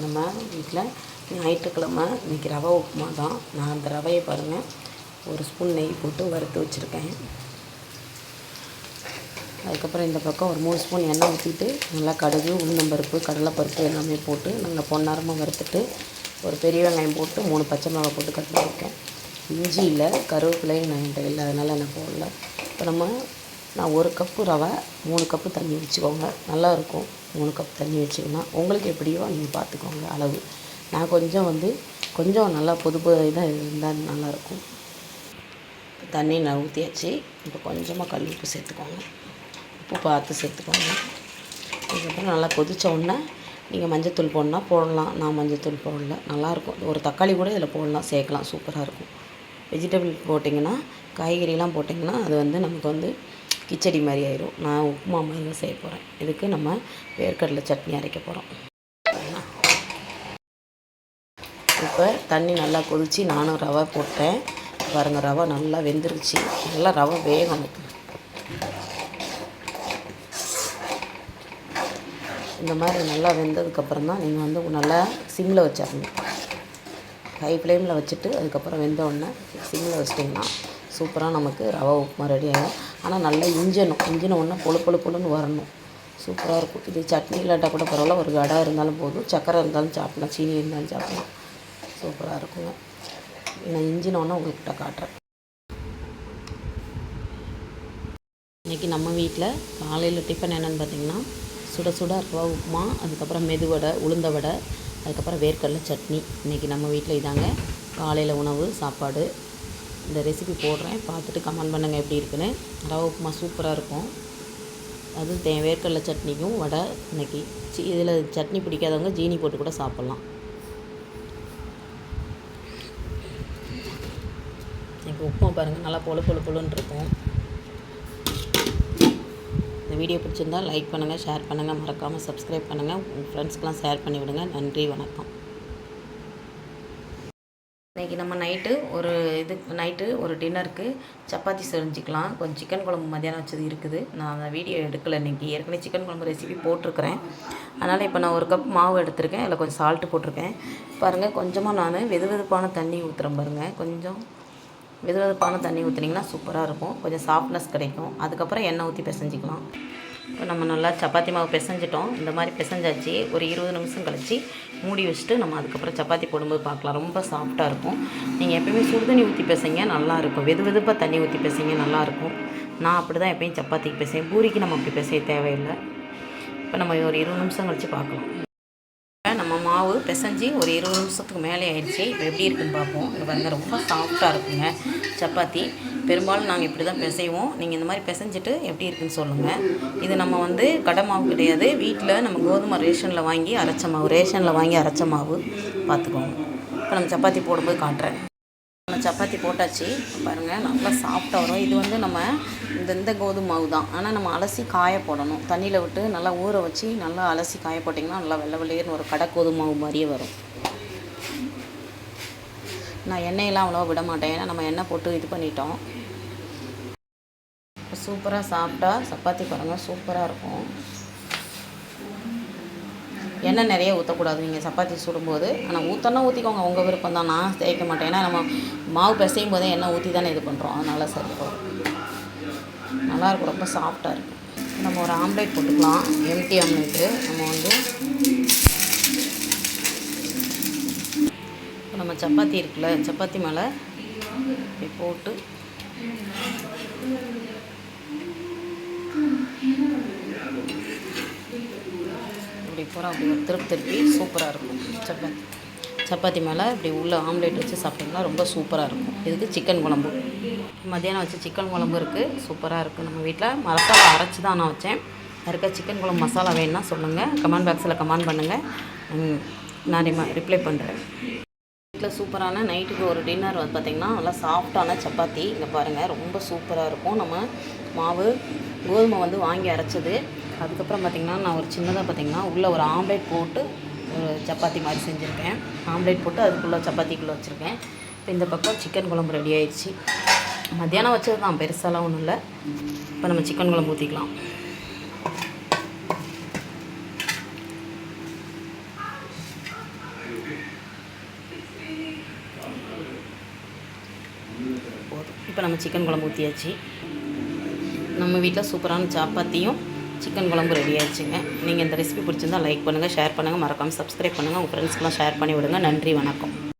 நம்ம வீட்டில் ஞாயிற்றுக்கிழமை இன்றைக்கி ரவை உப்புமா தான். நான் அந்த ரவையை பாருங்கள், ஒரு ஸ்பூன் நெய் போட்டு வறுத்து வச்சுருக்கேன். அதுக்கப்புறம் இந்த பக்கம் ஒரு 3 ஸ்பூன் எண்ணெய் ஊற்றிட்டு நல்லா கடுகு, உளுந்தம்பருப்பு, கடலைப்பருப்பு எல்லாமே போட்டு நல்லா பொன்னரமாக வறுத்துட்டு ஒரு பெரிய வெங்காயம் போட்டு 3 பச்சை மிளகாய் போட்டு கட் பண்ணியிருக்கேன். இஞ்சி இல்லை, கருவேப்பிலையும் நான் என்கிட்ட இல்லை, அதனால் நான் போடல. இப்போ நான் 1 கப்பு ரவை 3 கப்பு தண்ணி வச்சுக்கோங்க, நல்லாயிருக்கும். 3 கப் தண்ணி வச்சிங்கன்னா உங்களுக்கு எப்படியோ நீங்கள் பார்த்துக்கோங்க அளவு. நான் கொஞ்சம் நல்லா பொது இதாக இருந்தால் நல்லாயிருக்கும். தண்ணி நான் ஊற்றியாச்சு. இப்போ கொஞ்சமாக கல் உப்பு சேர்த்துக்கோங்க, உப்பு பார்த்து சேர்த்துக்கோங்க. அதுக்கப்புறம் நல்லா கொதித்த உடனே நீங்கள் மஞ்சத்தூள் போடணுன்னா போடலாம். நான் மஞ்சத்தூள் போடல, நல்லாயிருக்கும். ஒரு தக்காளி கூட இதில் போடலாம், சேர்க்கலாம், சூப்பராக இருக்கும். வெஜிடபிள் போட்டிங்கன்னா, காய்கறிலாம் போட்டிங்கன்னா அது நமக்கு கிச்சடி மாதிரி ஆயிடும். நான் உப்புமா மாதிரி தான் செய்ய போகிறேன். இதுக்கு நம்ம வேர்க்கடலை சட்னி அரைக்க போகிறோம். இப்போ தண்ணி நல்லா கொதித்து நானும் ரவை போட்டேன். பாருங்கள், ரவை நல்லா வெந்துருச்சு. நல்லா ரவை வேகணும். இந்த மாதிரி நல்லா வெந்ததுக்கப்புறம் தான் நீங்கள் நல்லா சிம்மில் வச்சிடணும். ஹை ஃப்ளேமில் வச்சுட்டு அதுக்கப்புறம் வெந்தோடனே சிம்மில் வச்சிட்டிங்கன்னா சூப்பராக நமக்கு ரவை உப்புமா ரெடி ஆகும். ஆனால் நல்லா இஞ்சினோடனே பொழுன்னு வரணும். சூப்பராக இருக்கும். இது சட்னி இல்லாட்டால் கூட பரவாயில்ல, ஒரு வடை இருந்தாலும் போதும், சக்கரை இருந்தாலும் சாப்பிடலாம், சீனி இருந்தாலும் சாப்பிடலாம், சூப்பராக இருக்குங்க. நான் இஞ்சினோடனே உங்கள்கிட்ட காட்டுறேன். இன்றைக்கி நம்ம வீட்டில் காலையில் டிஃபன் என்னென்னு பார்த்திங்கன்னா, சுட சுட ரவை உப்புமா, அதுக்கப்புறம் மெதுவடை, உளுந்த வடை, அதுக்கப்புறம் வேர்க்கடலை சட்னி. இன்றைக்கி நம்ம வீட்டில் இதாங்க காலையில் உணவு சாப்பாடு. இந்த ரெசிபி போடுறேன், பார்த்துட்டு கமெண்ட் பண்ணுங்கள் எப்படி இருக்குன்னு. ரவை உப்புமா சூப்பராக இருக்கும். அது வேர்க்கடலை சட்னிக்கும் வடை. இன்றைக்கி இதில் சட்னி பிடிக்காதவங்க ஜீனி போட்டு கூட சாப்பிட்லாம். எனக்கு உப்புமா பாருங்கள், நல்லா பொழுன்னு இருக்கும். இந்த வீடியோ பிடிச்சிருந்தால் லைக் பண்ணுங்கள், ஷேர் பண்ணுங்கள், மறக்காமல் சப்ஸ்கிரைப் பண்ணுங்கள், உங்கள் ஃப்ரெண்ட்ஸ்க்கெலாம் ஷேர் பண்ணிவிடுங்க. நன்றி, வணக்கம். இன்றைக்கி நம்ம நைட்டு ஒரு டின்னருக்கு சப்பாத்தி செஞ்சுக்கலாம். கொஞ்சம் சிக்கன் குழம்பு மதியானம் வச்சது இருக்குது. நான் அந்த வீடியோ எடுக்கலை. இன்றைக்கி ஏற்கனவே சிக்கன் குழம்பு ரெசிபி போட்டிருக்கிறேன். அதனால் இப்போ நான் 1 கப் மாவு எடுத்திருக்கேன். அதில் கொஞ்சம் சால்ட்டு போட்டிருக்கேன். பாருங்கள், கொஞ்சமாக நான் வெதுவெதுப்பான தண்ணி ஊற்றுறேன். பாருங்கள், கொஞ்சம் வெதுவெதுப்பான தண்ணி ஊற்றுனீங்கன்னா சூப்பராக இருக்கும். கொஞ்சம் சாஃப்ட்னஸ் கிடைக்கும். அதுக்கப்புறம் எண்ணெய் ஊற்றி பிசைஞ்சிக்கலாம். இப்போ நம்ம நல்லா சப்பாத்தி மாவு பிசைஞ்சிட்டோம். இந்த மாதிரி பிசைஞ்சாச்சு. ஒரு 20 நிமிஷம் கழித்து மூடி வச்சுட்டு நம்ம அதுக்கப்புறம் சப்பாத்தி போடும்போது பார்க்கலாம். ரொம்ப சாஃப்டாக இருக்கும். நீங்கள் எப்போயுமே சுடு தண்ணி ஊற்றி பிசைங்க, நல்லாயிருக்கும். வெதுவெதுப்பாக தண்ணி ஊற்றி பிசைங்க, நல்லாயிருக்கும். நான் அப்படி தான் எப்போயும் சப்பாத்திக்கு பிசையும். பூரிக்கு நம்ம அப்படி பிசைய தேவையில்லை. இப்போ நம்ம ஒரு 20 நிமிஷம் கழித்து பார்க்கலாம். நம்ம மாவு பிசைஞ்சு ஒரு 20 நிமிஷத்துக்கு மேலே ஆயிடுச்சு. இப்போ எப்படி இருக்குதுன்னு பார்ப்போம். இங்கே பாருங்கள், ரொம்ப சாஃப்டாக இருக்குங்க சப்பாத்தி. பெரும்பாலும் நாங்கள் இப்படி தான் பிசைவோம். நீங்கள் இந்த மாதிரி பிசைஞ்சிட்டு எப்படி இருக்குதுன்னு சொல்லுங்கள். இது நம்ம கடை மாவு கிடையாது, வீட்டில் நம்ம கோதுமை ரேஷனில் வாங்கி அரைச்ச மாவு பார்த்துக்கோங்க. இப்போ நம்ம சப்பாத்தி போடும்போது காட்டுறேன். நம்ம சப்பாத்தி போட்டாச்சு. பாருங்கள், நல்லா சாஃப்டாக வரும். இது நம்ம இந்த கோதுமை மாவு தான், ஆனால் நம்ம அலசி காய போடணும். தண்ணியில் விட்டு நல்லா ஊற வச்சு நல்லா அலசி காய போட்டிங்கன்னா நல்லா வெள்ளை வெள்ளையர்னு ஒரு கடை கோதுமை மாவு மாதிரியே வரும். நான் எண்ணெயெல்லாம் அவ்வளோவா விட மாட்டேன், ஏன்னா நம்ம எண்ணெய் போட்டு இது பண்ணிட்டோம். சூப்பராக சாஃப்டாக சப்பாத்தி பாருங்கள், சூப்பராக இருக்கும். எண்ணெய் நிறைய ஊற்றக்கூடாது நீங்கள் சப்பாத்தி சுடும்போது. ஆனால் ஊற்றிக்கோங்க, உங்கள் விருப்பம் தான். நான் தேய்க்க மாட்டேன், ஏன்னா நம்ம மாவு பிசையும் போதே எண்ணெய் ஊற்றி தானே இது பண்ணுறோம். அதனால் சரி போகும், நல்லாயிருக்கும். ரொம்ப சாஃப்டாக இருக்கும். நம்ம ஒரு ஆம்லேட் போட்டுக்கலாம், எம்டி ஆம்லேட்டு. நம்ம சப்பாத்தி இருக்குல்ல, சப்பாத்தி மேலே இப்படி போட்டு இப்படி பூரா அப்படி திருப்பி சூப்பராக இருக்கும். சப்பாத்தி மேலே இப்படி உள்ள ஆம்லேட் வச்சு சாப்பிட்டிங்கன்னா ரொம்ப சூப்பராக இருக்கும். இதுக்கு சிக்கன் குழம்பு மதியானம் வச்சு சிக்கன் குழம்பு இருக்குது, சூப்பராக இருக்குது. நம்ம வீட்டில் மசாலா அரைச்சி தான் நான் வச்சேன். யாருக்கா சிக்கன் குழம்பு மசாலா வேணுன்னா சொல்லுங்கள், கமெண்ட் பாக்ஸில் கமெண்ட் பண்ணுங்கள், நான் ரிப்ளை பண்ணுறேன். வீட்டில் சூப்பரான நைட்டுக்கு ஒரு டின்னர் பார்த்திங்கன்னா நல்லா சாஃப்டான சப்பாத்தி. இங்கே பாருங்கள், ரொம்ப சூப்பராக இருக்கும். நம்ம மாவு கோதுமை வாங்கி அரைச்சது. அதுக்கப்புறம் பார்த்திங்கன்னா நான் ஒரு சின்னதாக பார்த்திங்கன்னா உள்ளே ஒரு ஆம்லேட் போட்டு ஒரு சப்பாத்தி மாதிரி செஞ்சுருக்கேன். ஆம்லேட் போட்டு அதுக்குள்ளே சப்பாத்திக்குள்ளே வச்சுருக்கேன். இப்போ இந்த பக்கம் சிக்கன் குழம்பு ரெடி ஆயிடுச்சு. மத்தியானம் வச்சது தான், பெருசாலாம் ஒன்றும் இல்லை. இப்போ நம்ம சிக்கன் குழம்பு ஊற்றிக்கலாம். போதும். இப்போ நம்ம சிக்கன் குழம்பு ஊற்றியாச்சு. நம்ம வீட்டில் சூப்பரான சப்பாத்தியும் சிக்கன் குழம்பு ரெடி ஆயிடுச்சுங்க. நீங்கள் இந்த ரெசிபி பிடிச்சிருந்தால் லைக் பண்ணுங்கள், ஷேர் பண்ணுங்கள், மறக்காமல் சப்ஸ்கிரைப் பண்ணுங்கள். உங்கள் ஃப்ரெண்ட்ஸ்க்கெலாம் ஷேர் பண்ணி விடுங்க. நன்றி, வணக்கம்.